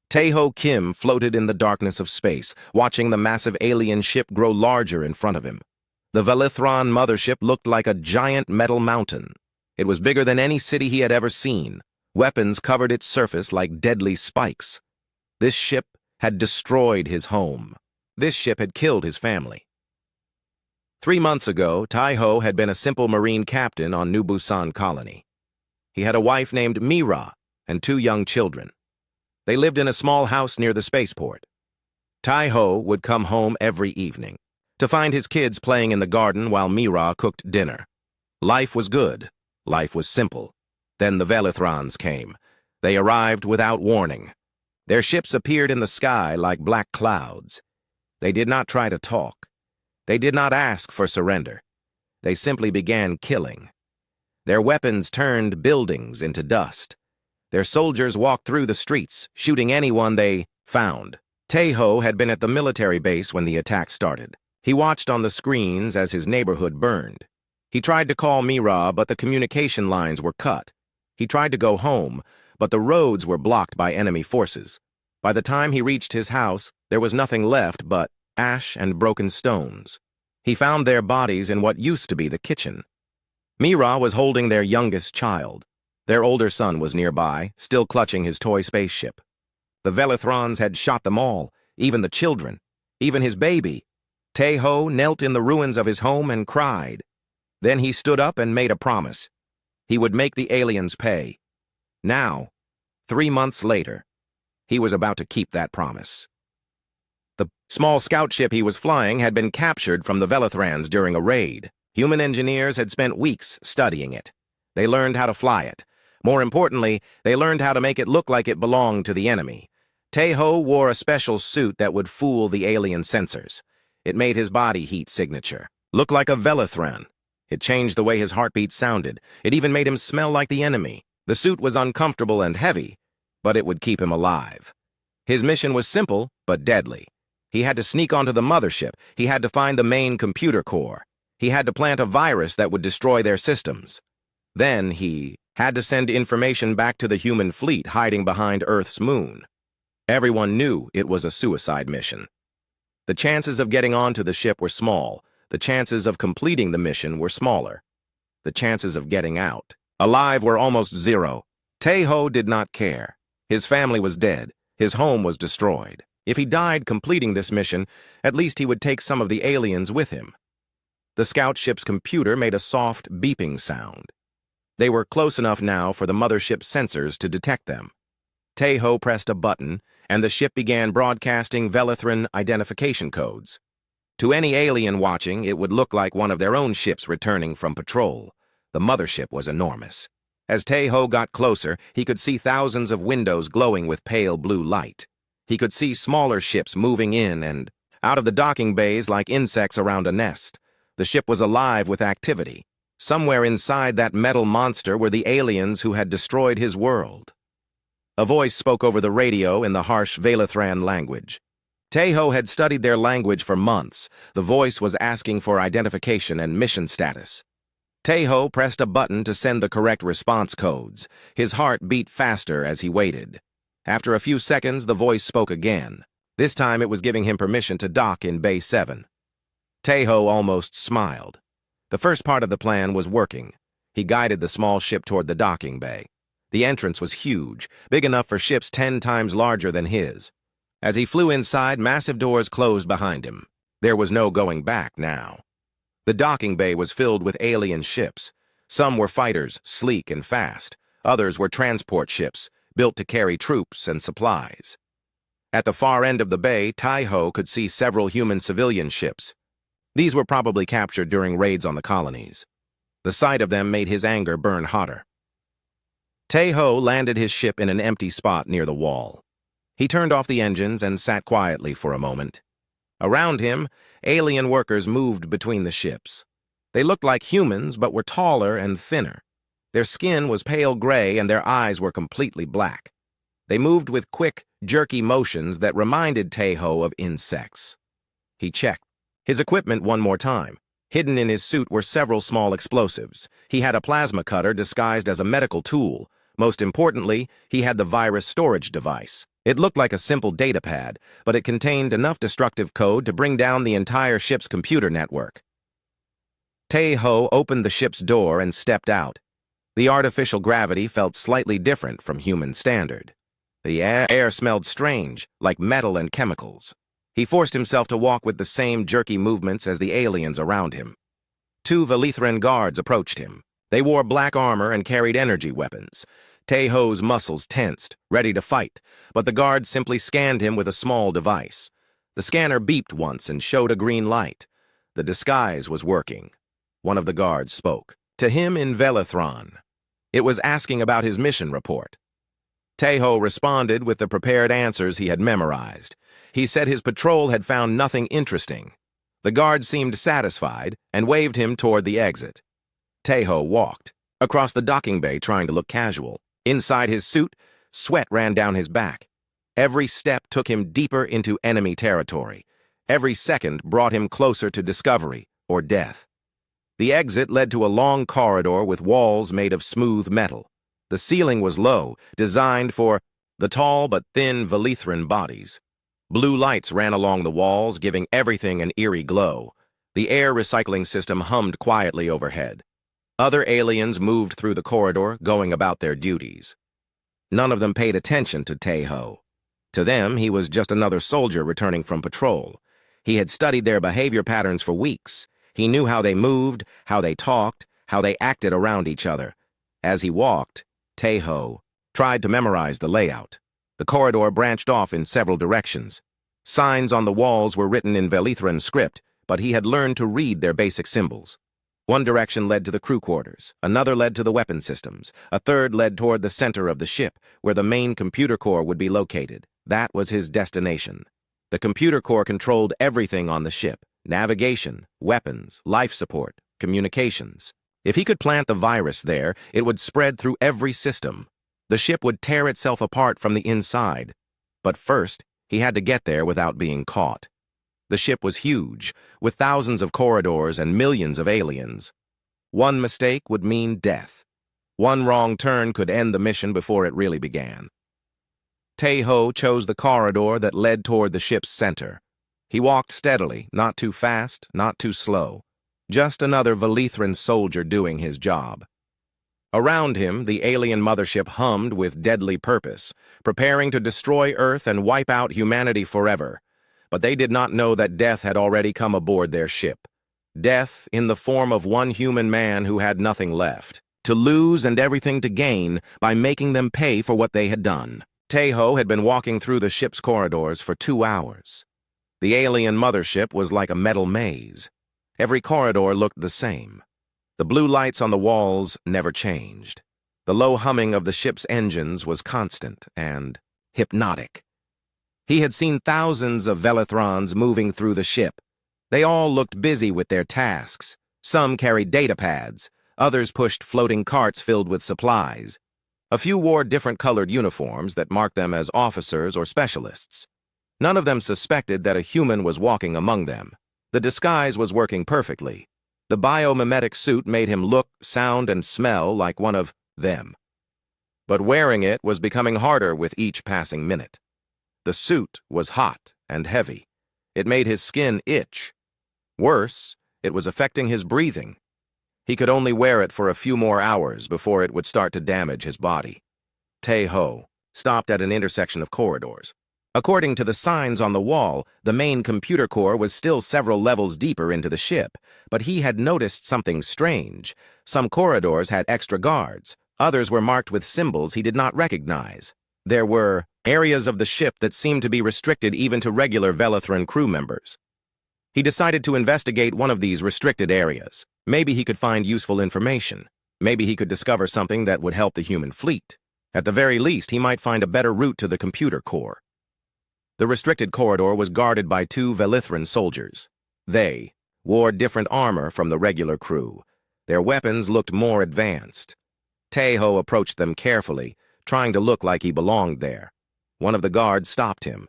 Taeho Kim floated in the darkness of space, watching the massive alien ship grow larger in front of him. The Velithron mothership looked like a giant metal mountain. It was bigger than any city he had ever seen. Weapons covered its surface like deadly spikes. This ship had destroyed his home. This ship had killed his family. 3 months ago, Taeho had been a simple marine captain on New Busan colony. He had a wife named Mira and 2 young children. They lived in a small house near the spaceport. Taeho would come home every evening to find his kids playing in the garden while Mira cooked dinner. Life was good. Life was simple. Then the Velithrons came. They arrived without warning. Their ships appeared in the sky like black clouds. They did not try to talk. They did not ask for surrender. They simply began killing. Their weapons turned buildings into dust. Their soldiers walked through the streets, shooting anyone they found. Taeho had been at the military base when the attack started. He watched on the screens as his neighborhood burned. He tried to call Mira, but the communication lines were cut. He tried to go home, but the roads were blocked by enemy forces. By the time he reached his house, there was nothing left but ash and broken stones. He found their bodies in what used to be the kitchen. Mira was holding their youngest child. Their older son was nearby, still clutching his toy spaceship. The Velithrons had shot them all, even the children, even his baby. Taeho knelt in the ruins of his home and cried. Then he stood up and made a promise. He would make the aliens pay. Now, 3 months later, he was about to keep that promise. The small scout ship he was flying had been captured from the Velithrons during a raid. Human engineers had spent weeks studying it. They learned how to fly it. More importantly, they learned how to make it look like it belonged to the enemy. Taeho wore a special suit that would fool the alien sensors. It made his body heat signature look like a Velithron. It changed the way his heartbeat sounded. It even made him smell like the enemy. The suit was uncomfortable and heavy, but it would keep him alive. His mission was simple, but deadly. He had to sneak onto the mothership. He had to find the main computer core. He had to plant a virus that would destroy their systems. Then he had to send information back to the human fleet hiding behind Earth's moon. Everyone knew it was a suicide mission. The chances of getting onto the ship were small. The chances of completing the mission were smaller. The chances of getting out alive were almost zero. Taeho did not care. His family was dead. His home was destroyed. If he died completing this mission, at least he would take some of the aliens with him. The scout ship's computer made a soft beeping sound. They were close enough now for the mothership's sensors to detect them. Taeho pressed a button, and the ship began broadcasting Velithron identification codes. To any alien watching, it would look like one of their own ships returning from patrol. The mothership was enormous. As Taeho got closer, he could see thousands of windows glowing with pale blue light. He could see smaller ships moving in and out of the docking bays like insects around a nest. The ship was alive with activity. Somewhere inside that metal monster were the aliens who had destroyed his world. A voice spoke over the radio in the harsh Velithran language. Taeho had studied their language for months. The voice was asking for identification and mission status. Taeho pressed a button to send the correct response codes. His heart beat faster as he waited. After a few seconds, the voice spoke again. This time it was giving him permission to dock in Bay 7. Taeho almost smiled. The first part of the plan was working. He guided the small ship toward the docking bay. The entrance was huge, big enough for ships 10 times larger than his. As he flew inside, massive doors closed behind him. There was no going back now. The docking bay was filled with alien ships. Some were fighters, sleek and fast. Others were transport ships, built to carry troops and supplies. At the far end of the bay, Taeho could see several human civilian ships. These were probably captured during raids on the colonies. The sight of them made his anger burn hotter. Taeho landed his ship in an empty spot near the wall. He turned off the engines and sat quietly for a moment. Around him, alien workers moved between the ships. They looked like humans, but were taller and thinner. Their skin was pale gray and their eyes were completely black. They moved with quick, jerky motions that reminded Taeho of insects. He checked his equipment one more time. Hidden in his suit were several small explosives. He had a plasma cutter disguised as a medical tool. Most importantly, he had the virus storage device. It looked like a simple datapad, but it contained enough destructive code to bring down the entire ship's computer network. Tae-ho opened the ship's door and stepped out. The artificial gravity felt slightly different from human standard. The air smelled strange, like metal and chemicals. He forced himself to walk with the same jerky movements as the aliens around him. 2 Velithran guards approached him. They wore black armor and carried energy weapons. Tae-ho's muscles tensed, ready to fight, but the guards simply scanned him with a small device. The scanner beeped once and showed a green light. The disguise was working. One of the guards spoke, to him in Velithran. It was asking about his mission report. Tae-ho responded with the prepared answers he had memorized. He said his patrol had found nothing interesting. The guard seemed satisfied and waved him toward the exit. Tae-ho walked across the docking bay trying to look casual. Inside his suit, sweat ran down his back. Every step took him deeper into enemy territory. Every second brought him closer to discovery or death. The exit led to a long corridor with walls made of smooth metal. The ceiling was low, designed for the tall but thin Velithran bodies. Blue lights ran along the walls, giving everything an eerie glow. The air recycling system hummed quietly overhead. Other aliens moved through the corridor, going about their duties. None of them paid attention to Tae-ho. To them, he was just another soldier returning from patrol. He had studied their behavior patterns for weeks. He knew how they moved, how they talked, how they acted around each other. As he walked, Tae-ho tried to memorize the layout. The corridor branched off in several directions. Signs on the walls were written in Velithran script, but he had learned to read their basic symbols. One direction led to the crew quarters, another led to the weapon systems, a third led toward the center of the ship, where the main computer core would be located. That was his destination. The computer core controlled everything on the ship: navigation, weapons, life support, communications. If he could plant the virus there, it would spread through every system. The ship would tear itself apart from the inside. But first, he had to get there without being caught. The ship was huge, with thousands of corridors and millions of aliens. One mistake would mean death. One wrong turn could end the mission before it really began. Tae-ho chose the corridor that led toward the ship's center. He walked steadily, not too fast, not too slow. Just another Velithran soldier doing his job. Around him, the alien mothership hummed with deadly purpose, preparing to destroy Earth and wipe out humanity forever. But they did not know that death had already come aboard their ship. Death in the form of one human man who had nothing left, to lose and everything to gain by making them pay for what they had done. Tae-ho had been walking through the ship's corridors for 2 hours. The alien mothership was like a metal maze. Every corridor looked the same. The blue lights on the walls never changed. The low humming of the ship's engines was constant and hypnotic. He had seen thousands of Velithrons moving through the ship. They all looked busy with their tasks. Some carried data pads. Others pushed floating carts filled with supplies. A few wore different colored uniforms that marked them as officers or specialists. None of them suspected that a human was walking among them. The disguise was working perfectly. The biomimetic suit made him look, sound, and smell like one of them. But wearing it was becoming harder with each passing minute. The suit was hot and heavy. It made his skin itch. Worse, it was affecting his breathing. He could only wear it for a few more hours before it would start to damage his body. Tae-ho stopped at an intersection of corridors. According to the signs on the wall, the main computer core was still several levels deeper into the ship, but he had noticed something strange. Some corridors had extra guards. Others were marked with symbols he did not recognize. There were areas of the ship that seemed to be restricted even to regular Velithran crew members. He decided to investigate one of these restricted areas. Maybe he could find useful information. Maybe he could discover something that would help the human fleet. At the very least, he might find a better route to the computer core. The restricted corridor was guarded by 2 Velithran soldiers. They wore different armor from the regular crew. Their weapons looked more advanced. Tae-ho approached them carefully, trying to look like he belonged there. One of the guards stopped him.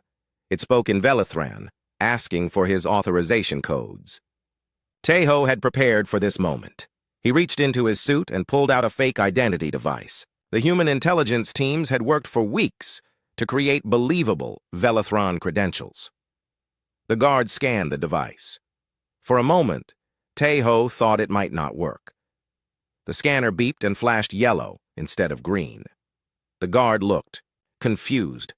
It spoke in Velithran, asking for his authorization codes. Tae-ho had prepared for this moment. He reached into his suit and pulled out a fake identity device. The human intelligence teams had worked for weeks to create believable Velithron credentials. The guard scanned the device. For a moment, Tae-ho thought it might not work. The scanner beeped and flashed yellow instead of green. The guard looked, confused.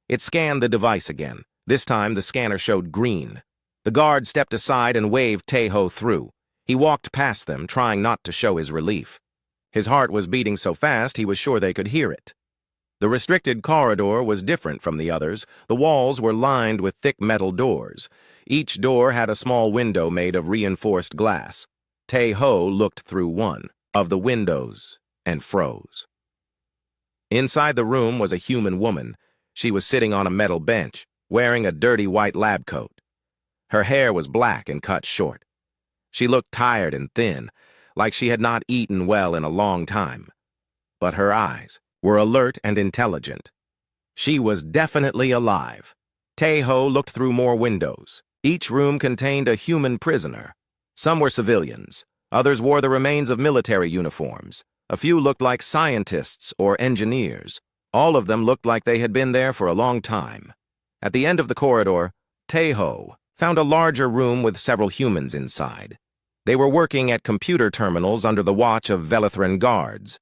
It scanned the device again. This time, the scanner showed green. The guard stepped aside and waved Tae-ho through. He walked past them, trying not to show his relief. His heart was beating so fast he was sure they could hear it. The restricted corridor was different from the others. The walls were lined with thick metal doors. Each door had a small window made of reinforced glass. Tae-ho looked through one of the windows and froze. Inside the room was a human woman. She was sitting on a metal bench, wearing a dirty white lab coat. Her hair was black and cut short. She looked tired and thin, like she had not eaten well in a long time. But her eyes were alert and intelligent. She was definitely alive. Tae-ho looked through more windows. Each room contained a human prisoner. Some were civilians. Others wore the remains of military uniforms. A few looked like scientists or engineers. All of them looked like they had been there for a long time. At the end of the corridor, Tae-ho found a larger room with several humans inside. They were working at computer terminals under the watch of Velithron guards.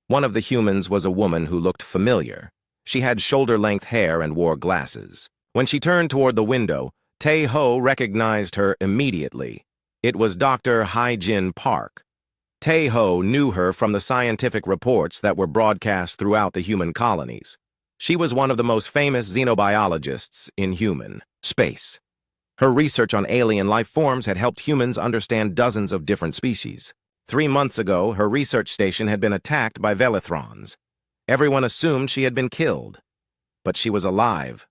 One of the humans was a woman who looked familiar. She had shoulder-length hair and wore glasses. When she turned toward the window, Tae-ho recognized her immediately. It was Dr. Hai-jin Park. Tae-ho knew her from the scientific reports that were broadcast throughout the human colonies. She was one of the most famous xenobiologists in human space. Her research on alien life forms had helped humans understand dozens of different species. 3 months ago, her research station had been attacked by Velithrons. Everyone assumed she had been killed. But she was alive.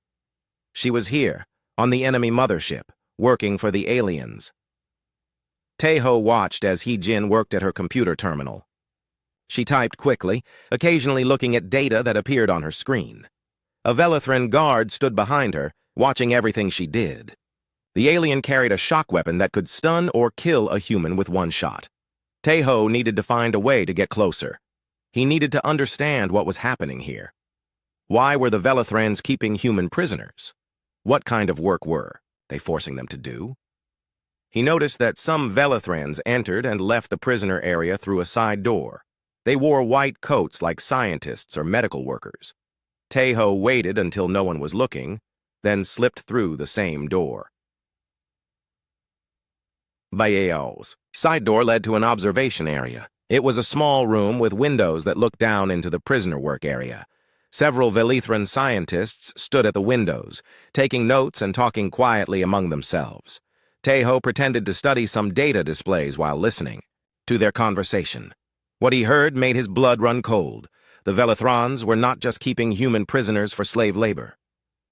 She was here, on the enemy mothership, working for the aliens. Tae-ho watched as Hee-jin worked at her computer terminal. She typed quickly, occasionally looking at data that appeared on her screen. A Velithron guard stood behind her, watching everything she did. The alien carried a shock weapon that could stun or kill a human with one shot. Tae-ho needed to find a way to get closer. He needed to understand what was happening here. Why were the Velithrons keeping human prisoners? What kind of work were they forcing them to do? He noticed that some Velithrons entered and left the prisoner area through a side door. They wore white coats like scientists or medical workers. Tae-ho waited until no one was looking, then slipped through the same door. Bayeo's side door led to an observation area. It was a small room with windows that looked down into the prisoner work area. Several Velithron scientists stood at the windows, taking notes and talking quietly among themselves. Tae-ho pretended to study some data displays while listening to their conversation. What he heard made his blood run cold. The Velithrons were not just keeping human prisoners for slave labor.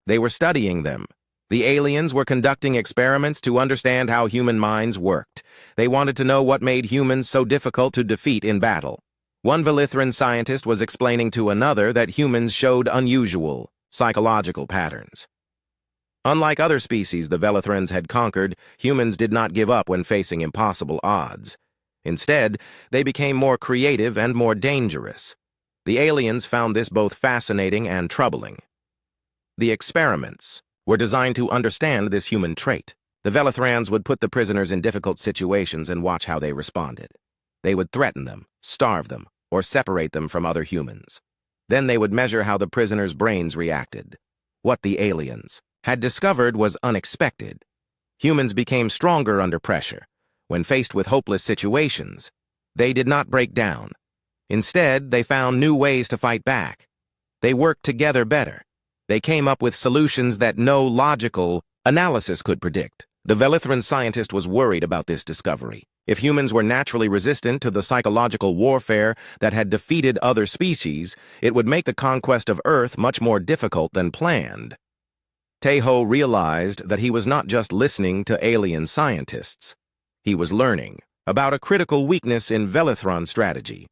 They were studying them. The aliens were conducting experiments to understand how human minds worked. They wanted to know what made humans so difficult to defeat in battle. One Velithron scientist was explaining to another that humans showed unusual psychological patterns. Unlike other species the Velithrons had conquered, humans did not give up when facing impossible odds. Instead, they became more creative and more dangerous. The aliens found this both fascinating and troubling. The experiments were designed to understand this human trait. The Velithrons would put the prisoners in difficult situations and watch how they responded. They would threaten them, starve them, or separate them from other humans. Then they would measure how the prisoners' brains reacted. What the aliens had discovered was unexpected. Humans became stronger under pressure. When faced with hopeless situations, they did not break down. Instead, they found new ways to fight back. They worked together better. They came up with solutions that no logical analysis could predict. The Velithron scientist was worried about this discovery. If humans were naturally resistant to the psychological warfare that had defeated other species, it would make the conquest of Earth much more difficult than planned. Tae-ho realized that he was not just listening to alien scientists. He was learning about a critical weakness in Velithron strategy.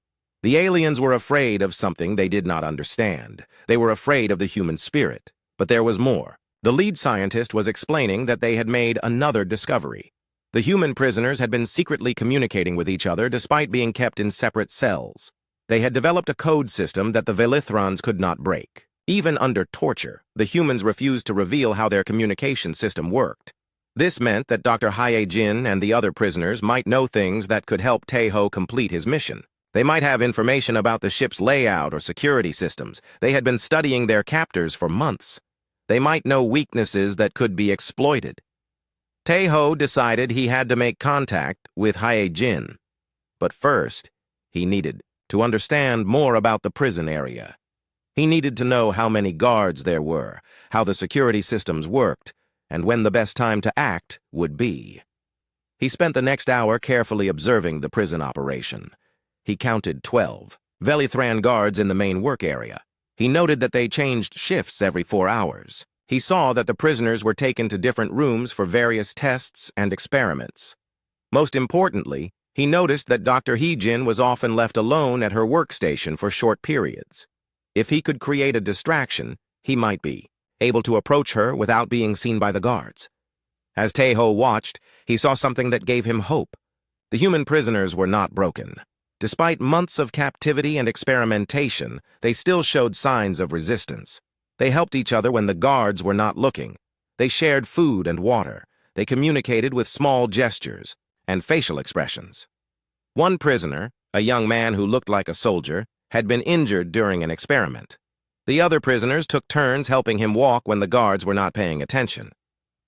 The aliens were afraid of something they did not understand. They were afraid of the human spirit. But there was more. The lead scientist was explaining that they had made another discovery. The human prisoners had been secretly communicating with each other despite being kept in separate cells. They had developed a code system that the Velithrons could not break. Even under torture, the humans refused to reveal how their communication system worked. This meant that Dr. Hyejin and the other prisoners might know things that could help Taeho complete his mission. They might have information about the ship's layout or security systems. They had been studying their captors for months. They might know weaknesses that could be exploited. Taeho decided he had to make contact with Hyejin. But first, he needed to understand more about the prison area. He needed to know how many guards there were, how the security systems worked, and when the best time to act would be. He spent the next hour carefully observing the prison operation. He counted 12 Velithran guards in the main work area. He noted that they changed shifts every 4 hours. He saw that the prisoners were taken to different rooms for various tests and experiments. Most importantly, he noticed that Dr. Hyejin was often left alone at her workstation for short periods. If he could create a distraction, he might be able to approach her without being seen by the guards. As Taeho watched, he saw something that gave him hope. The human prisoners were not broken. Despite months of captivity and experimentation, they still showed signs of resistance. They helped each other when the guards were not looking. They shared food and water. They communicated with small gestures and facial expressions. One prisoner, a young man who looked like a soldier, had been injured during an experiment. The other prisoners took turns helping him walk when the guards were not paying attention.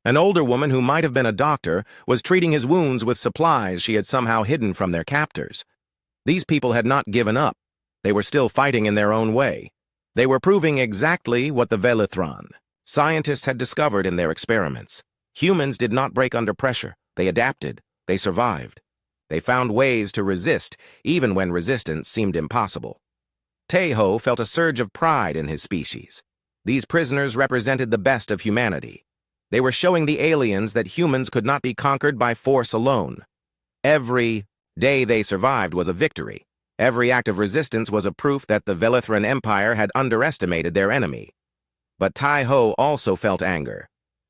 An older woman who might have been a doctor was treating his wounds with supplies she had somehow hidden from their captors. These people had not given up. They were still fighting in their own way. They were proving exactly what the Velithran scientists had discovered in their experiments. Humans did not break under pressure. They adapted. They survived. They found ways to resist, even when resistance seemed impossible. Taeho felt a surge of pride in his species. These prisoners represented the best of humanity. They were showing the aliens that humans could not be conquered by force alone. Every day they survived was a victory. Every act of resistance was a proof that the Velithran Empire had underestimated their enemy. But Taeho also felt anger.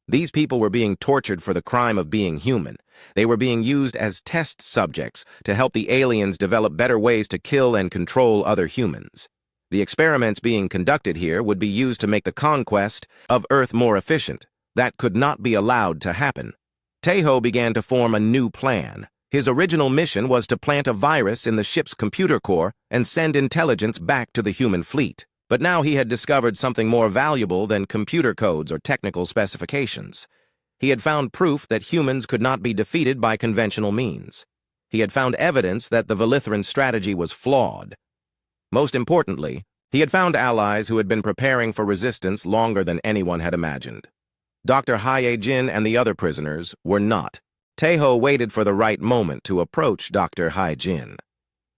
These people were being tortured for the crime of being human. They were being used as test subjects to help the aliens develop better ways to kill and control other humans. The experiments being conducted here would be used to make the conquest of Earth more efficient. That could not be allowed to happen. Taeho began to form a new plan. His original mission was to plant a virus in the ship's computer core and send intelligence back to the human fleet. But now he had discovered something more valuable than computer codes or technical specifications. He had found proof that humans could not be defeated by conventional means. He had found evidence that the Velithran strategy was flawed. Most importantly, he had found allies who had been preparing for resistance longer than anyone had imagined. Dr. Hyejin and the other prisoners were not. Taeho waited for the right moment to approach Dr. Hyejin.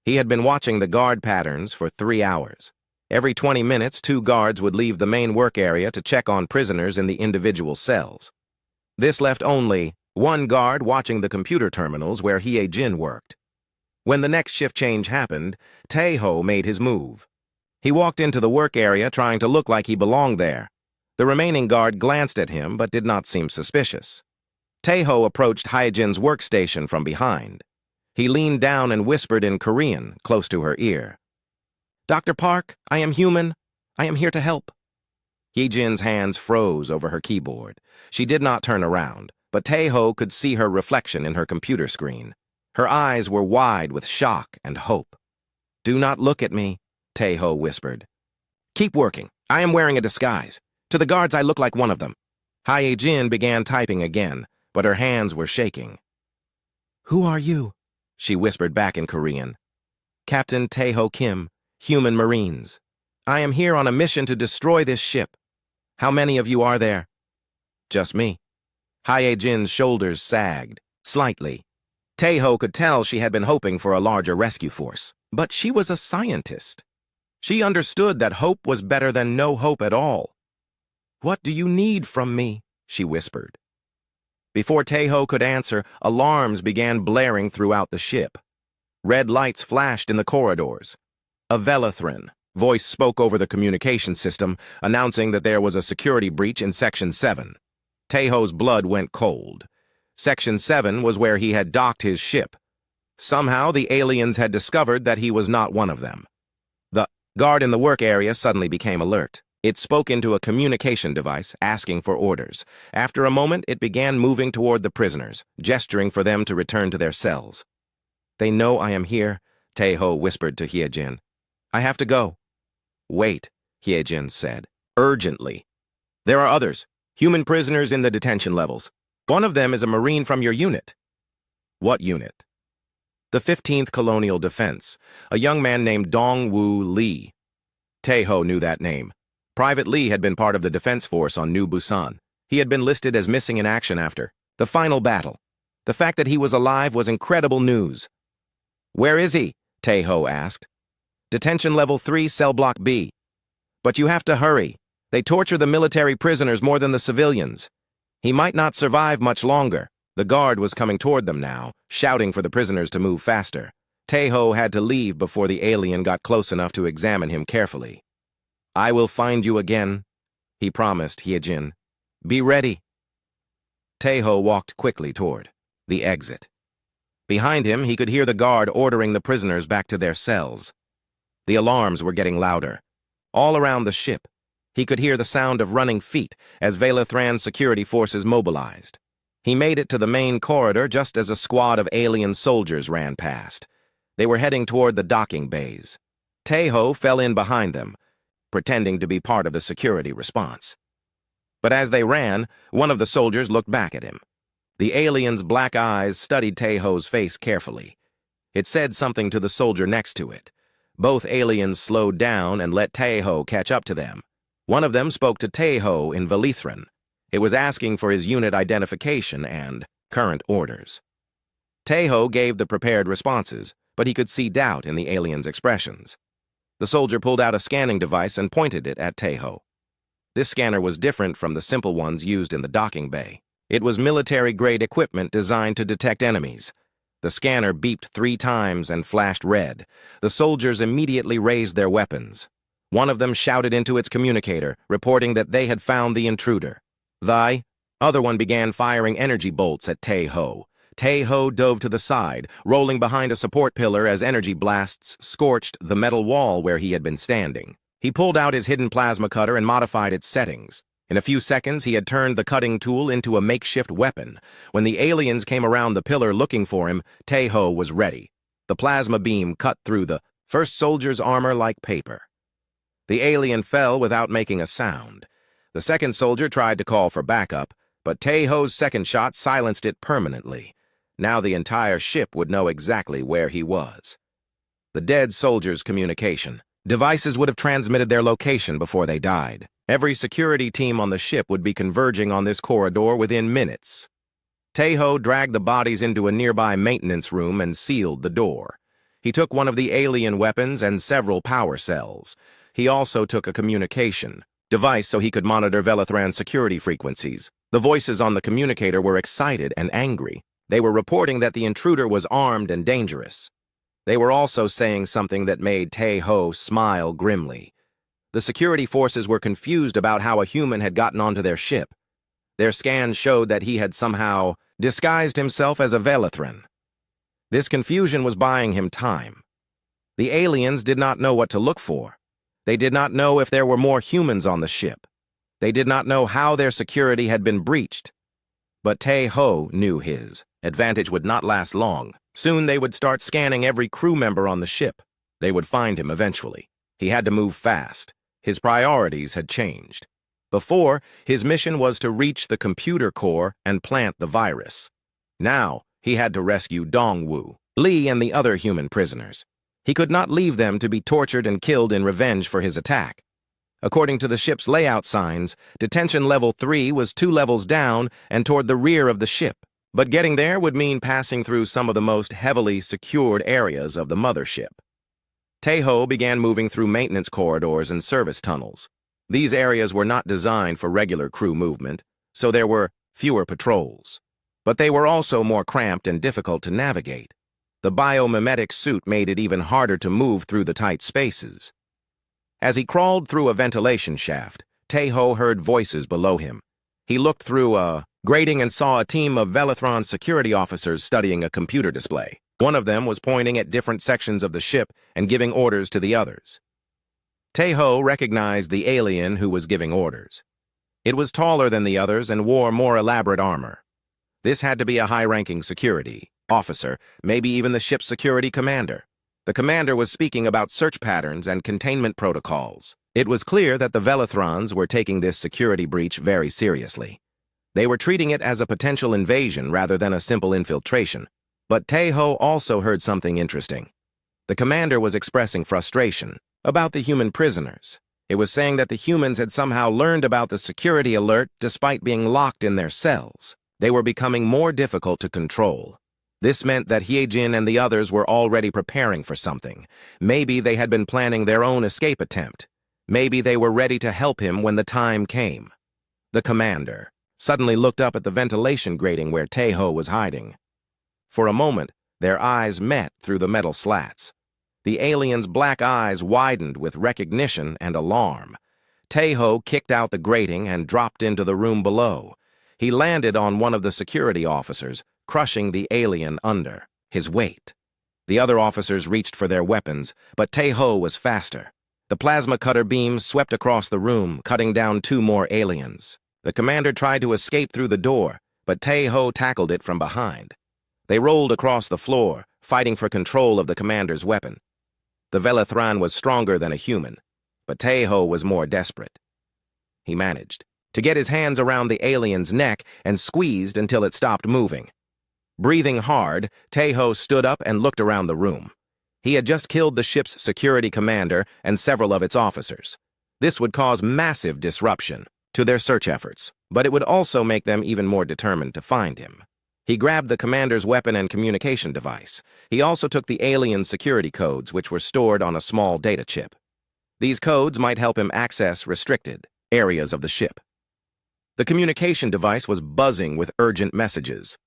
He had been watching the guard patterns for 3 hours. Every 20 minutes, 2 guards would leave the main work area to check on prisoners in the individual cells. This left only 1 guard watching the computer terminals where Hyejin worked. When the next shift change happened, Taeho made his move. He walked into the work area trying to look like he belonged there. The remaining guard glanced at him but did not seem suspicious. Taeho approached Hyejin's workstation from behind. He leaned down and whispered in Korean, close to her ear. "Dr. Park, I am human. I am here to help." Hyejin's hands froze over her keyboard. She did not turn around, but Taeho could see her reflection in her computer screen. Her eyes were wide with shock and hope. "Do not look at me," Taeho whispered. "Keep working. I am wearing a disguise. To the guards, I look like one of them." Hyejin began typing again, but her hands were shaking. "Who are you?" she whispered back in Korean. "Captain Taeho Kim, Human Marines. I am here on a mission to destroy this ship. How many of you are there?" "Just me." Hyejin's shoulders sagged, slightly. Taeho could tell she had been hoping for a larger rescue force, but she was a scientist. She understood that hope was better than no hope at all. "What do you need from me?" she whispered. Before Taeho could answer, alarms began blaring throughout the ship. Red lights flashed in the corridors. A Velithran voice spoke over the communication system, announcing that there was a security breach in Section 7. Taeho's blood went cold. Section 7 was where he had docked his ship. Somehow, the aliens had discovered that he was not one of them. The guard in the work area suddenly became alert. It spoke into a communication device, asking for orders. After a moment, it began moving toward the prisoners, gesturing for them to return to their cells. "They know I am here," Taeho whispered to Hyejin. "I have to go." "Wait," Hyejin said, urgently. "There are others, human prisoners in the detention levels. One of them is a Marine from your unit." "What unit?" "The 15th Colonial Defense, a young man named Dongwoo Lee." Taeho knew that name. Private Lee had been part of the defense force on New Busan. He had been listed as missing in action after the final battle. The fact that he was alive was incredible news. "Where is he?" Taeho asked. "Detention Level 3, Cell Block B. But you have to hurry. They torture the military prisoners more than the civilians. He might not survive much longer." The guard was coming toward them now, shouting for the prisoners to move faster. Taeho had to leave before the alien got close enough to examine him carefully. "I will find you again," he promised Hyejin. "Be ready." Taeho walked quickly toward the exit. Behind him, he could hear the guard ordering the prisoners back to their cells. The alarms were getting louder. All around the ship, he could hear the sound of running feet as Velathran's security forces mobilized. He made it to the main corridor just as a squad of alien soldiers ran past. They were heading toward the docking bays. Taeho fell in behind them, pretending to be part of the security response. But as they ran, one of the soldiers looked back at him. The alien's black eyes studied Taeho's face carefully. It said something to the soldier next to it. Both aliens slowed down and let Taeho catch up to them. One of them spoke to Taeho in Velithran. It was asking for his unit identification and current orders. Taeho gave the prepared responses, but he could see doubt in the alien's expressions. The soldier pulled out a scanning device and pointed it at Taeho. This scanner was different from the simple ones used in the docking bay. It was military-grade equipment designed to detect enemies. The scanner beeped 3 times and flashed red. The soldiers immediately raised their weapons. One of them shouted into its communicator, reporting that they had found the intruder. The other one began firing energy bolts at Taeho. Taeho dove to the side, rolling behind a support pillar as energy blasts scorched the metal wall where he had been standing. He pulled out his hidden plasma cutter and modified its settings. In a few seconds, he had turned the cutting tool into a makeshift weapon. When the aliens came around the pillar looking for him, Taeho was ready. The plasma beam cut through the first soldier's armor like paper. The alien fell without making a sound. The second soldier tried to call for backup, but Taeho's second shot silenced it permanently. Now the entire ship would know exactly where he was. The dead soldier's communication. Devices would have transmitted their location before they died. Every security team on the ship would be converging on this corridor within minutes. Taeho dragged the bodies into a nearby maintenance room and sealed the door. He took one of the alien weapons and several power cells. He also took a communication device so he could monitor Velathran's security frequencies. The voices on the communicator were excited and angry. They were reporting that the intruder was armed and dangerous. They were also saying something that made Taeho smile grimly. The security forces were confused about how a human had gotten onto their ship. Their scans showed that he had somehow disguised himself as a Velathran. This confusion was buying him time. The aliens did not know what to look for. They did not know if there were more humans on the ship. They did not know how their security had been breached. But Taeho knew his advantage would not last long. Soon they would start scanning every crew member on the ship. They would find him eventually. He had to move fast. His priorities had changed. Before, his mission was to reach the computer core and plant the virus. Now, he had to rescue Dongwoo, Lee, and the other human prisoners. He could not leave them to be tortured and killed in revenge for his attack. According to the ship's layout signs, detention level 3 was 2 levels down and toward the rear of the ship. But getting there would mean passing through some of the most heavily secured areas of the mothership. Taeho began moving through maintenance corridors and service tunnels. These areas were not designed for regular crew movement, so there were fewer patrols. But they were also more cramped and difficult to navigate. The biomimetic suit made it even harder to move through the tight spaces. As he crawled through a ventilation shaft, Taeho heard voices below him. He looked through a grating and saw a team of Velathran security officers studying a computer display. One of them was pointing at different sections of the ship and giving orders to the others. Tae-ho recognized the alien who was giving orders. It was taller than the others and wore more elaborate armor. This had to be a high-ranking security officer, maybe even the ship's security commander. The commander was speaking about search patterns and containment protocols. It was clear that the Velethrons were taking this security breach very seriously. They were treating it as a potential invasion rather than a simple infiltration. But Tae-ho also heard something interesting. The commander was expressing frustration about the human prisoners. It was saying that the humans had somehow learned about the security alert despite being locked in their cells. They were becoming more difficult to control. This meant that Hyejin and the others were already preparing for something. Maybe they had been planning their own escape attempt. Maybe they were ready to help him when the time came. The commander suddenly looked up at the ventilation grating where Tae-ho was hiding. For a moment, their eyes met through the metal slats. The alien's black eyes widened with recognition and alarm. Tae-ho kicked out the grating and dropped into the room below. He landed on one of the security officers, crushing the alien under his weight. The other officers reached for their weapons, but Tae-ho was faster. The plasma cutter beam swept across the room, cutting down 2 more aliens. The commander tried to escape through the door, but Tae-ho tackled it from behind. They rolled across the floor, fighting for control of the commander's weapon. The Velethran was stronger than a human, but Tae-ho was more desperate. He managed to get his hands around the alien's neck and squeezed until it stopped moving. Breathing hard, Tae-ho stood up and looked around the room. He had just killed the ship's security commander and several of its officers. This would cause massive disruption to their search efforts, but it would also make them even more determined to find him. He grabbed the commander's weapon and communication device. He also took the alien security codes, which were stored on a small data chip. These codes might help him access restricted areas of the ship. The communication device was buzzing with urgent messages.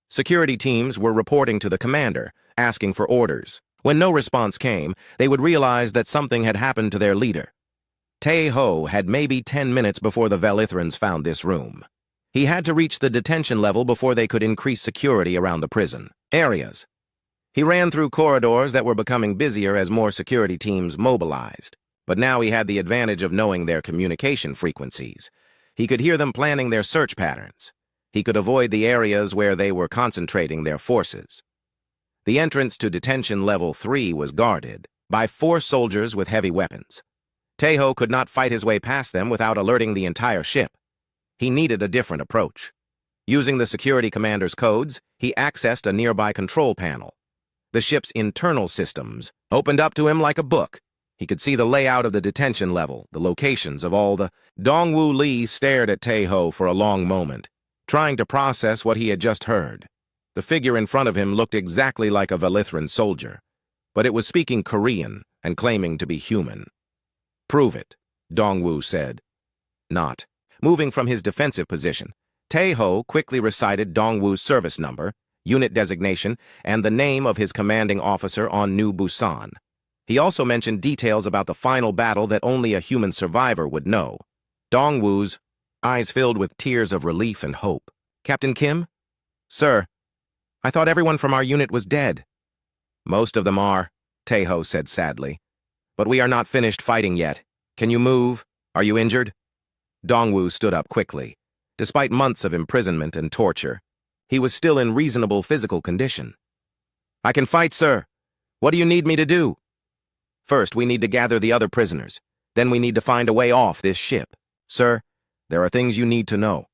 Security teams were reporting to the commander, asking for orders. When no response came, they would realize that something had happened to their leader. Tae-ho had maybe 10 minutes before the Velithrans found this room. He had to reach the detention level before they could increase security around the prison areas. He ran through corridors that were becoming busier as more security teams mobilized. But now he had the advantage of knowing their communication frequencies. He could hear them planning their search patterns. He could avoid the areas where they were concentrating their forces. The entrance to Detention Level 3 was guarded by 4 soldiers with heavy weapons. Tae-ho could not fight his way past them without alerting the entire ship. He needed a different approach. Using the security commander's codes, he accessed a nearby control panel. The ship's internal systems opened up to him like a book. He could see the layout of the detention level, the locations of all the... Dongwoo Lee stared at Tae-ho for a long moment, trying to process what he had just heard. The figure in front of him looked exactly like a Velithran soldier, but it was speaking Korean and claiming to be human. "Prove it," Dongwoo said. Not. Moving from his defensive position, Tae-ho quickly recited Dongwoo's service number, unit designation, and the name of his commanding officer on New Busan. He also mentioned details about the final battle that only a human survivor would know. Dongwoo's eyes filled with tears of relief and hope. "Captain Kim?" "Sir, I thought everyone from our unit was dead." "Most of them are," Tae-ho said sadly. "But we are not finished fighting yet. Can you move? Are you injured?" Dongwoo stood up quickly. Despite months of imprisonment and torture, he was still in reasonable physical condition. "I can fight, sir. What do you need me to do?" "First, we need to gather the other prisoners. Then we need to find a way off this ship. Sir, there are things you need to know.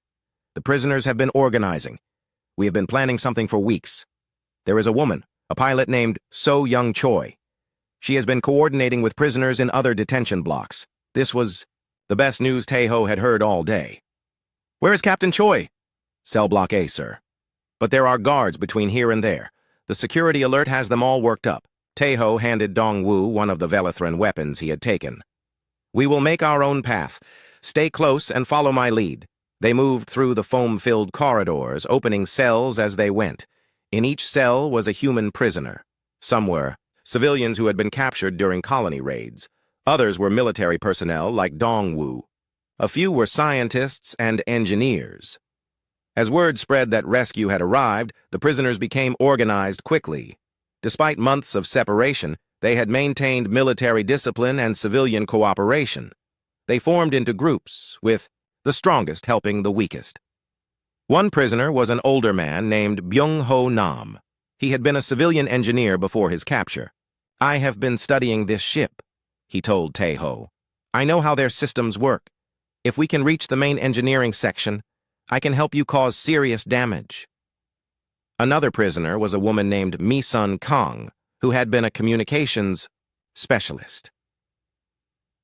The prisoners have been organizing. We have been planning something for weeks. There is a woman, a pilot named So Young Choi. She has been coordinating with prisoners in other detention blocks. This was the best news Tae-ho had heard all day. "Where is Captain Choi?" "Cell Block A, sir. But there are guards between here and there. The security alert has them all worked up." Tae-ho handed Dongwoo one of the Velithran weapons he had taken. "We will make our own path. Stay close and follow my lead." They moved through the foam-filled corridors, opening cells as they went. In each cell was a human prisoner. Some were civilians who had been captured during colony raids. Others were military personnel like Dongwoo. A few were scientists and engineers. As word spread that rescue had arrived, the prisoners became organized quickly. Despite months of separation, They had maintained military discipline and civilian cooperation. They formed into groups, with the strongest helping the weakest. One prisoner was an older man named Byung-ho Nam. He had been a civilian engineer before his capture. "I have been studying this ship," he told Tae-ho. "I know how their systems work. If we can reach the main engineering section, I can help you cause serious damage." Another prisoner was a woman named Mi-sun Kang, who had been a communications specialist.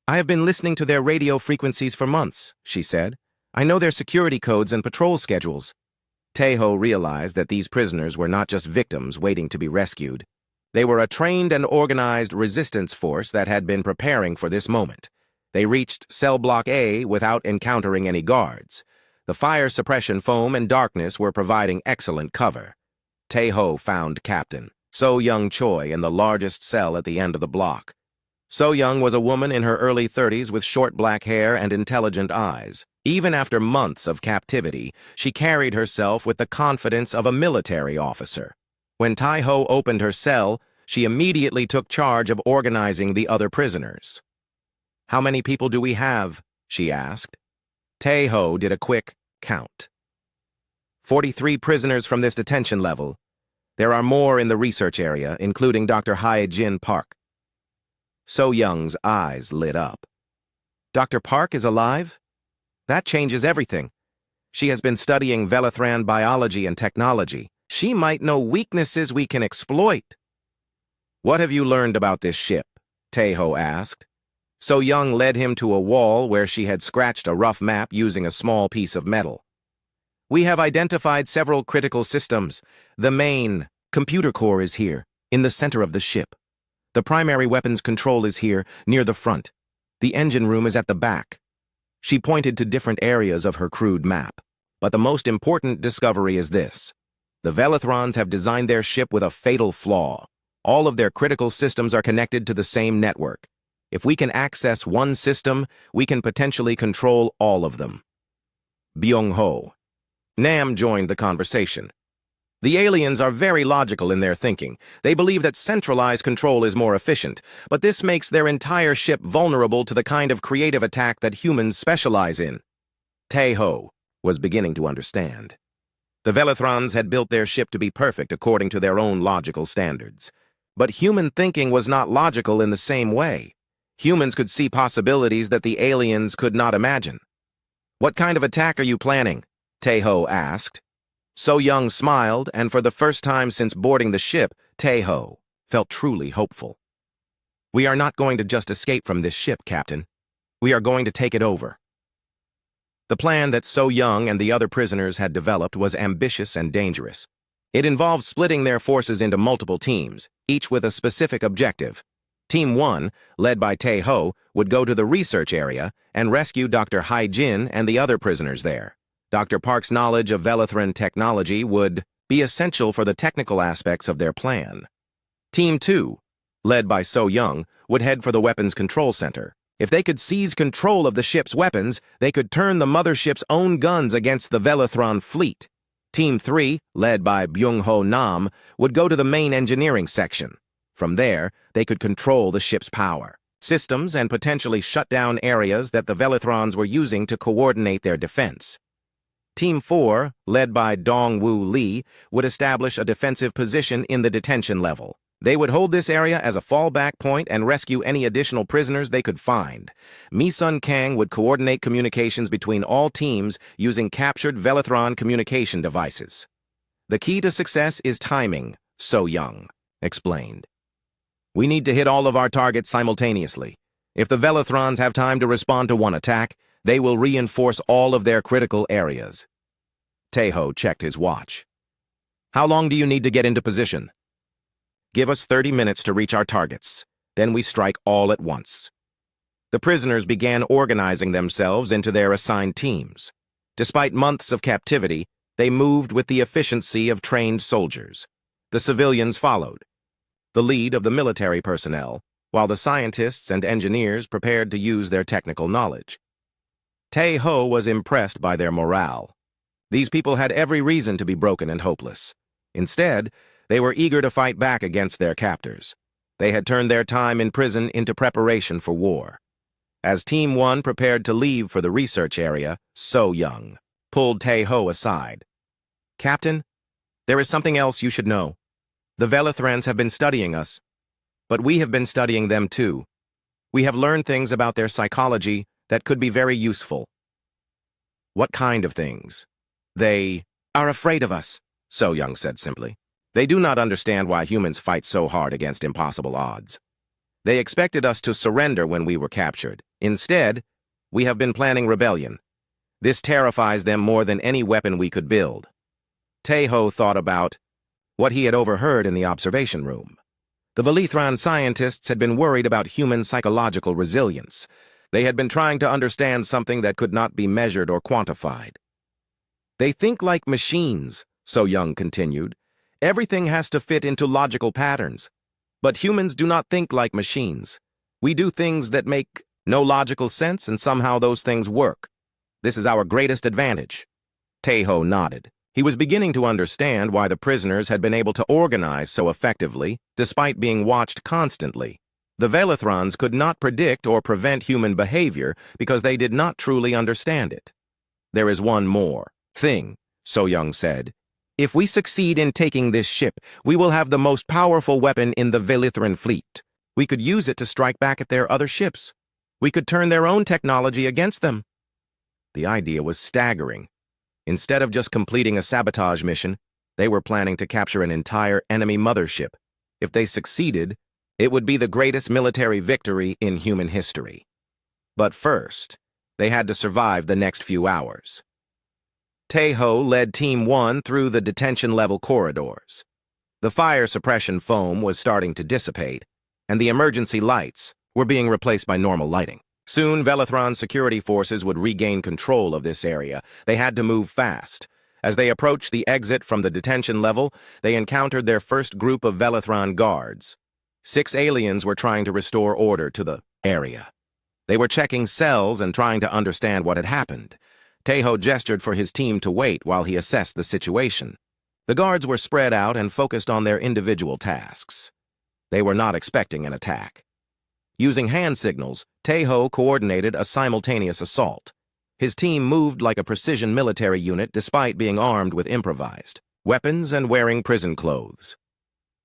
"I have been listening to their radio frequencies for months," she said. "I know their security codes and patrol schedules." Tae-ho realized that these prisoners were not just victims waiting to be rescued. They were a trained and organized resistance force that had been preparing for this moment. They reached Cell Block A without encountering any guards. The fire suppression foam and darkness were providing excellent cover. Tae-ho found Captain So-young Choi in the largest cell at the end of the block. So-young was a woman in her early 30s with short black hair and intelligent eyes. Even after months of captivity, she carried herself with the confidence of a military officer. When Tae-ho opened her cell, she immediately took charge of organizing the other prisoners. "How many people do we have?" she asked. Tae-ho did a quick count. 43 prisoners from this detention level. There are more in the research area, including Dr. Hae-jin Park. So-young's eyes lit up. "Dr. Park is alive? That changes everything. She has been studying Velethran biology and technology. She might know weaknesses we can exploit." "What have you learned about this ship?" Tae-ho asked. So-young led him to a wall where she had scratched a rough map using a small piece of metal. "We have identified several critical systems. The main computer core is here, in the center of the ship. The primary weapons control is here, near the front. The engine room is at the back." She pointed to different areas of her crude map. "But the most important discovery is this. The Velethrons have designed their ship with a fatal flaw. All of their critical systems are connected to the same network. If we can access one system, we can potentially control all of them." Byung-ho Nam joined the conversation. "The aliens are very logical in their thinking. They believe that centralized control is more efficient, but this makes their entire ship vulnerable to the kind of creative attack that humans specialize in." Tae-ho was beginning to understand. The Velethrons had built their ship to be perfect according to their own logical standards. But human thinking was not logical in the same way. Humans could see possibilities that the aliens could not imagine. "What kind of attack are you planning?" Tae-ho asked. So-young smiled, and for the first time since boarding the ship, Tae-ho felt truly hopeful. "We are not going to just escape from this ship, Captain. We are going to take it over." The plan that So-young and the other prisoners had developed was ambitious and dangerous. It involved splitting their forces into multiple teams, each with a specific objective. Team 1, led by Tae-ho, would go to the research area and rescue Dr. Hae-jin and the other prisoners there. Dr. Park's knowledge of Velethran technology would be essential for the technical aspects of their plan. Team 2, led by So-young, would head for the weapons control center. If they could seize control of the ship's weapons, they could turn the mothership's own guns against the Velethron fleet. Team 3, led by Byung-ho Nam, would go to the main engineering section. From there, they could control the ship's power, systems, and potentially shut down areas that the Velethrons were using to coordinate their defense. Team 4, led by Dong-woo Lee, would establish a defensive position in the detention level. They would hold this area as a fallback point and rescue any additional prisoners they could find. Mi-sun Kang would coordinate communications between all teams using captured Velethron communication devices. "The key to success is timing," So-young explained. "We need to hit all of our targets simultaneously. If the Velethrons have time to respond to one attack, they will reinforce all of their critical areas." Tae-ho checked his watch. "How long do you need to get into position?" "Give us 30 minutes to reach our targets. Then we strike all at once." The prisoners began organizing themselves into their assigned teams. Despite months of captivity, they moved with the efficiency of trained soldiers. The civilians followed, the lead of the military personnel, while the scientists and engineers prepared to use their technical knowledge. Tae-ho was impressed by their morale. These people had every reason to be broken and hopeless. Instead, they were eager to fight back against their captors. They had turned their time in prison into preparation for war. As Team 1 prepared to leave for the research area, So Young pulled Tae-ho aside. "Captain, there is something else you should know. The Velithrans have been studying us, but we have been studying them too. We have learned things about their psychology that could be very useful." "What kind of things?" "They are afraid of us," So Young said simply. "They do not understand why humans fight so hard against impossible odds. They expected us to surrender when we were captured. Instead, we have been planning rebellion. This terrifies them more than any weapon we could build." Tae-ho thought about what he had overheard in the observation room. The Velithran scientists had been worried about human psychological resilience. They had been trying to understand something that could not be measured or quantified. "They think like machines," So Young continued. "Everything has to fit into logical patterns. But humans do not think like machines. We do things that make no logical sense, and somehow those things work. This is our greatest advantage." Tae-ho nodded. He was beginning to understand why the prisoners had been able to organize so effectively, despite being watched constantly. The Velithrans could not predict or prevent human behavior because they did not truly understand it. "There is one more thing," So Young said. "If we succeed in taking this ship, we will have the most powerful weapon in the Velithran fleet. We could use it to strike back at their other ships. We could turn their own technology against them." The idea was staggering. Instead of just completing a sabotage mission, they were planning to capture an entire enemy mothership. If they succeeded, it would be the greatest military victory in human history. But first, they had to survive the next few hours. Tae-ho led Team 1 through the detention-level corridors. The fire suppression foam was starting to dissipate, and the emergency lights were being replaced by normal lighting. Soon, Velithran security forces would regain control of this area. They had to move fast. As they approached the exit from the detention level, they encountered their first group of Velithran guards. 6 aliens were trying to restore order to the area. They were checking cells and trying to understand what had happened. Tae-ho gestured for his team to wait while he assessed the situation. The guards were spread out and focused on their individual tasks. They were not expecting an attack. Using hand signals, Tae-ho coordinated a simultaneous assault. His team moved like a precision military unit despite being armed with improvised weapons and wearing prison clothes.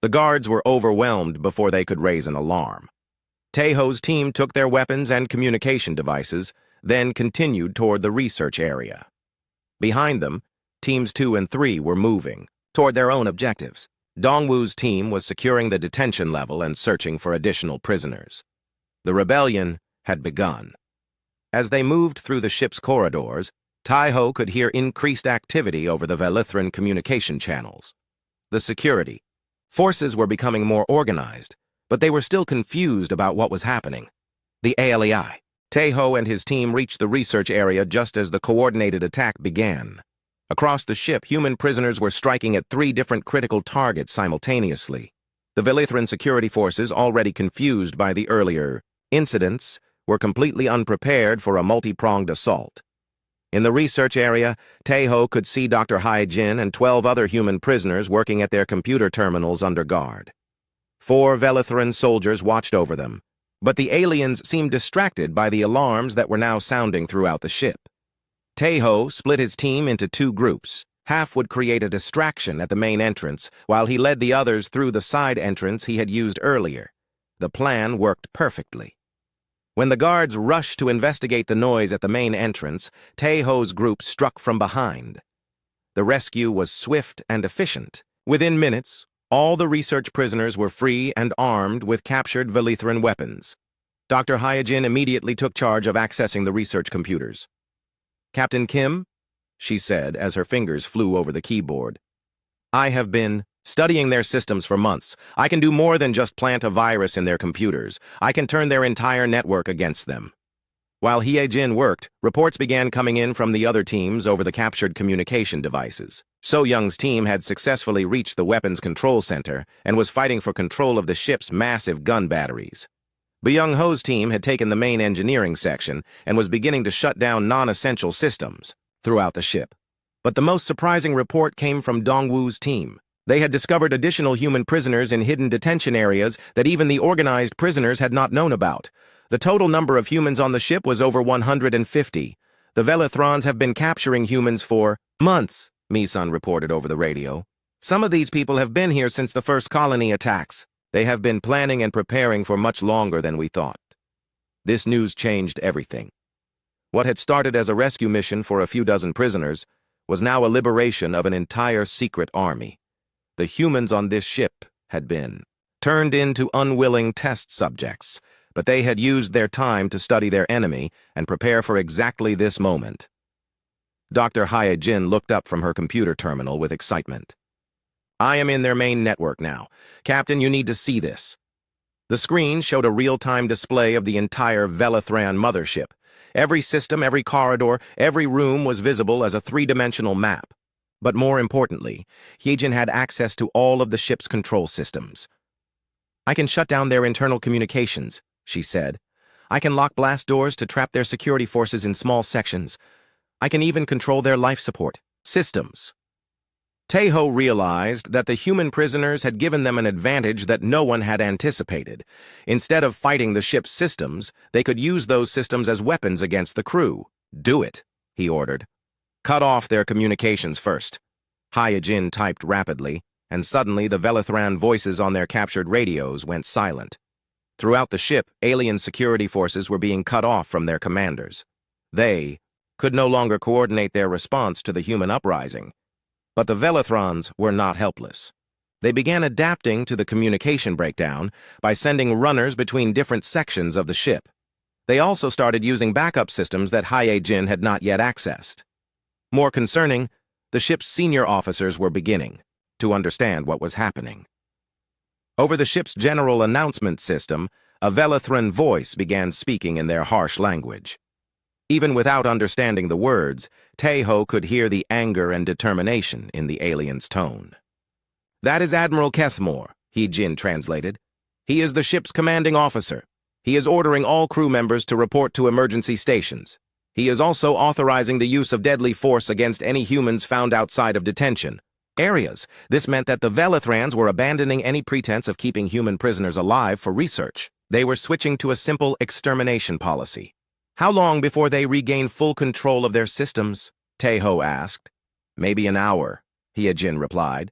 The guards were overwhelmed before they could raise an alarm. Tae-ho's team took their weapons and communication devices, then continued toward the research area. Behind them, Teams 2 and 3 were moving toward their own objectives. Dongwoo's team was securing the detention level and searching for additional prisoners. The rebellion had begun. As they moved through the ship's corridors, Tae-ho could hear increased activity over the Velithran communication channels. The security forces were becoming more organized, but they were still confused about what was happening. The ALEI. Tae-ho and his team reached the research area just as the coordinated attack began. Across the ship, human prisoners were striking at 3 different critical targets simultaneously. The Velithran security forces, already confused by the earlier incidents, were completely unprepared for a multi-pronged assault. In the research area, Tae-ho could see Dr. Hyejin and 12 other human prisoners working at their computer terminals under guard. 4 Velithran soldiers watched over them, but the aliens seemed distracted by the alarms that were now sounding throughout the ship. Tae-ho split his team into 2 groups. Half would create a distraction at the main entrance, while he led the others through the side entrance he had used earlier. The plan worked perfectly. When the guards rushed to investigate the noise at the main entrance, Tae-ho's group struck from behind. The rescue was swift and efficient. Within minutes, all the research prisoners were free and armed with captured Velithran weapons. Dr. Hyejin immediately took charge of accessing the research computers. "Captain Kim," she said as her fingers flew over the keyboard, "I have been studying their systems for months. I can do more than just plant a virus in their computers. I can turn their entire network against them." While Hyejin worked, reports began coming in from the other teams over the captured communication devices. So Young's team had successfully reached the weapons control center and was fighting for control of the ship's massive gun batteries. Byung-ho's team had taken the main engineering section and was beginning to shut down non-essential systems throughout the ship. But the most surprising report came from Dongwoo's team. They had discovered additional human prisoners in hidden detention areas that even the organized prisoners had not known about. The total number of humans on the ship was over 150. The Velethrons have been capturing humans for months, Misan reported over the radio. Some of these people have been here since the first colony attacks. They have been planning and preparing for much longer than we thought. This news changed everything. What had started as a rescue mission for a few dozen prisoners was now a liberation of an entire secret army. The humans on this ship had been turned into unwilling test subjects, but they had used their time to study their enemy and prepare for exactly this moment. Dr. Hyejin looked up from her computer terminal with excitement. I am in their main network now. Captain, you need to see this. The screen showed a real-time display of the entire Velethran mothership. Every system, every corridor, every room was visible as a three-dimensional map. But more importantly, Hyejin had access to all of the ship's control systems. I can shut down their internal communications, she said. I can lock blast doors to trap their security forces in small sections. I can even control their life support systems. Taeho realized that the human prisoners had given them an advantage that no one had anticipated. Instead of fighting the ship's systems, they could use those systems as weapons against the crew. Do it, he ordered. Cut off their communications first. Hyejin typed rapidly, and suddenly the Velethran voices on their captured radios went silent. Throughout the ship, alien security forces were being cut off from their commanders. They could no longer coordinate their response to the human uprising. But the Velethrons were not helpless. They began adapting to the communication breakdown by sending runners between different sections of the ship. They also started using backup systems that Hyejin had not yet accessed. More concerning, the ship's senior officers were beginning to understand what was happening. Over the ship's general announcement system, a Velethran voice began speaking in their harsh language. Even without understanding the words, Taeho could hear the anger and determination in the alien's tone. That is Admiral Kethmore, Hyejin translated. He is the ship's commanding officer. He is ordering all crew members to report to emergency stations. He is also authorizing the use of deadly force against any humans found outside of detention areas. This meant that the Velethrans were abandoning any pretense of keeping human prisoners alive for research. They were switching to a simple extermination policy. How long before they regain full control of their systems? Taeho asked. Maybe an hour, Hyejin replied.